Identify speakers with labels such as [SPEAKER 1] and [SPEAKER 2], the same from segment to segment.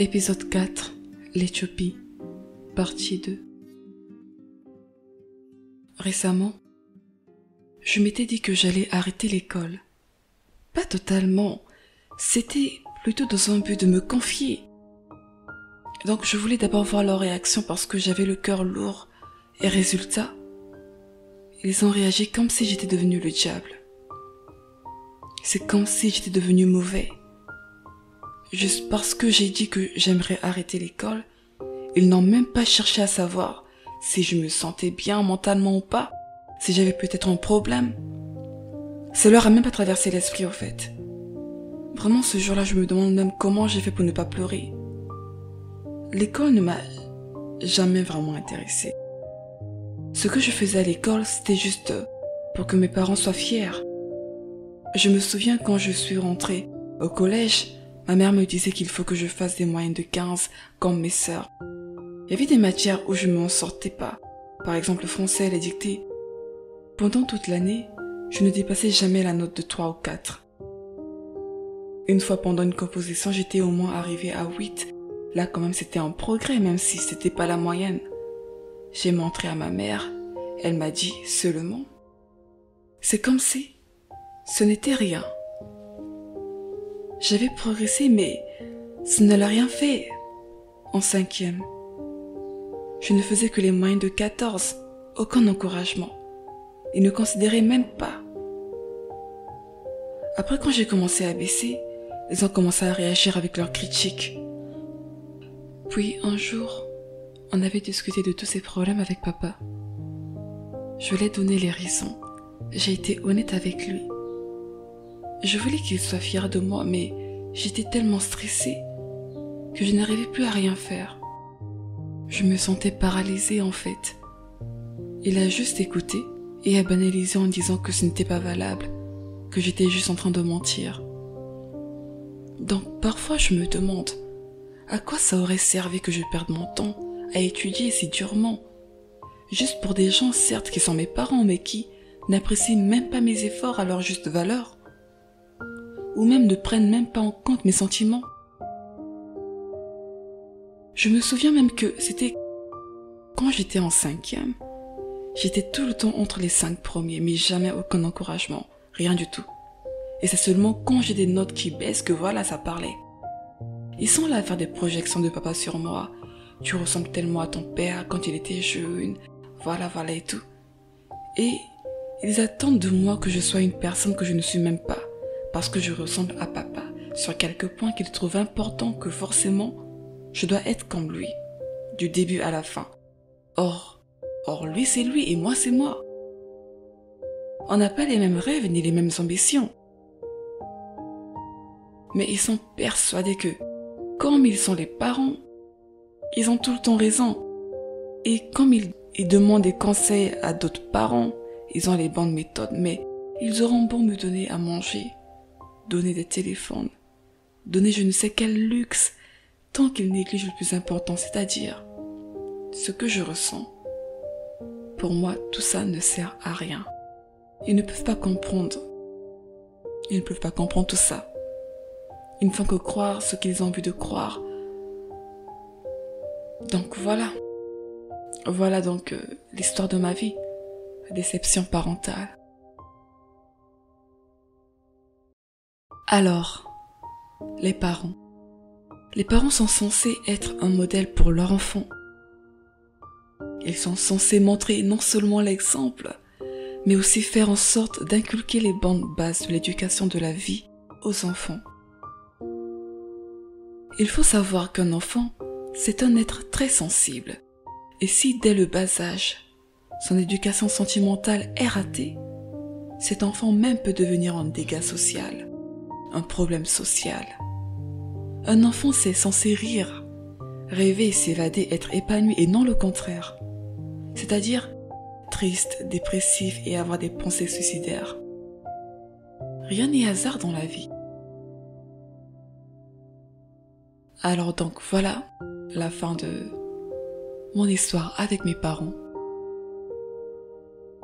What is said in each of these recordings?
[SPEAKER 1] Épisode 4, l'Éthiopie, partie 2. Récemment, je m'étais dit que j'allais arrêter l'école. Pas totalement, c'était plutôt dans un but de me confier. Donc je voulais d'abord voir leur réaction parce que j'avais le cœur lourd. Et résultat, ils ont réagi comme si j'étais devenu le diable. C'est comme si j'étais devenu mauvais. Juste parce que j'ai dit que j'aimerais arrêter l'école, ils n'ont même pas cherché à savoir si je me sentais bien mentalement ou pas, si j'avais peut-être un problème. Ça leur a même pas traversé l'esprit au fait. Vraiment ce jour-là, je me demande même comment j'ai fait pour ne pas pleurer. L'école ne m'a jamais vraiment intéressée. Ce que je faisais à l'école, c'était juste pour que mes parents soient fiers. Je me souviens quand je suis rentrée au collège, ma mère me disait qu'il faut que je fasse des moyennes de 15 comme mes sœurs. Il y avait des matières où je ne m'en sortais pas. Par exemple le français et les dictées. Pendant toute l'année, je ne dépassais jamais la note de 3 ou 4. Une fois pendant une composition, j'étais au moins arrivée à 8. Là quand même c'était un progrès même si c'était pas la moyenne. J'ai montré à ma mère, elle m'a dit seulement. C'est comme si ce n'était rien. J'avais progressé mais ça ne l'a rien fait. En 5e, je ne faisais que les moyennes de 14, aucun encouragement. Ils ne considéraient même pas. Après quand j'ai commencé à baisser, ils ont commencé à réagir avec leurs critiques. Puis un jour, on avait discuté de tous ces problèmes avec papa. Je lui ai donné les raisons. J'ai été honnête avec lui. Je voulais qu'il soit fier de moi, mais j'étais tellement stressée que je n'arrivais plus à rien faire. Je me sentais paralysée en fait. Il a juste écouté et a banalisé en disant que ce n'était pas valable, que j'étais juste en train de mentir. Donc parfois je me demande à quoi ça aurait servi que je perde mon temps à étudier si durement, juste pour des gens certes qui sont mes parents mais qui n'apprécient même pas mes efforts à leur juste valeur, ou même ne prennent même pas en compte mes sentiments. Je me souviens même que c'était quand j'étais en 5e, j'étais tout le temps entre les 5 premiers mais jamais aucun encouragement, rien du tout. Et c'est seulement quand j'ai des notes qui baissent que voilà ça parlait. Ils sont là à faire des projections de papa sur moi. Tu ressembles tellement à ton père quand il était jeune, voilà et tout. Et ils attendent de moi que je sois une personne que je ne suis même pas, parce que je ressemble à papa, sur quelques points qu'ils trouvent importants que forcément, je dois être comme lui, du début à la fin. Or lui c'est lui et moi c'est moi. On n'a pas les mêmes rêves ni les mêmes ambitions. Mais ils sont persuadés que, comme ils sont les parents, ils ont tout le temps raison. Et comme ils demandent des conseils à d'autres parents, ils ont les bonnes méthodes, mais ils auront beau me donner à manger, donner des téléphones, donner je ne sais quel luxe, tant qu'ils négligent le plus important, c'est-à-dire ce que je ressens. Pour moi, tout ça ne sert à rien. Ils ne peuvent pas comprendre. Ils ne peuvent pas comprendre tout ça. Ils ne font que croire ce qu'ils ont envie de croire. Donc voilà. Voilà donc l'histoire de ma vie. La déception parentale. Alors, les parents. Les parents sont censés être un modèle pour leur enfant. Ils sont censés montrer non seulement l'exemple, mais aussi faire en sorte d'inculquer les bonnes bases de l'éducation de la vie aux enfants. Il faut savoir qu'un enfant, c'est un être très sensible. Et si dès le bas âge, son éducation sentimentale est ratée, cet enfant même peut devenir un dégât social, un problème social. Un enfant, c'est censé rire, rêver, s'évader, être épanoui et non le contraire. C'est-à-dire triste, dépressif et avoir des pensées suicidaires. Rien n'est hasard dans la vie. Alors donc voilà la fin de mon histoire avec mes parents.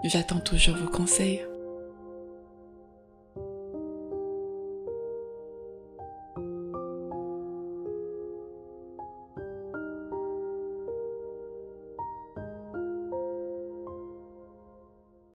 [SPEAKER 1] J'attends toujours vos conseils.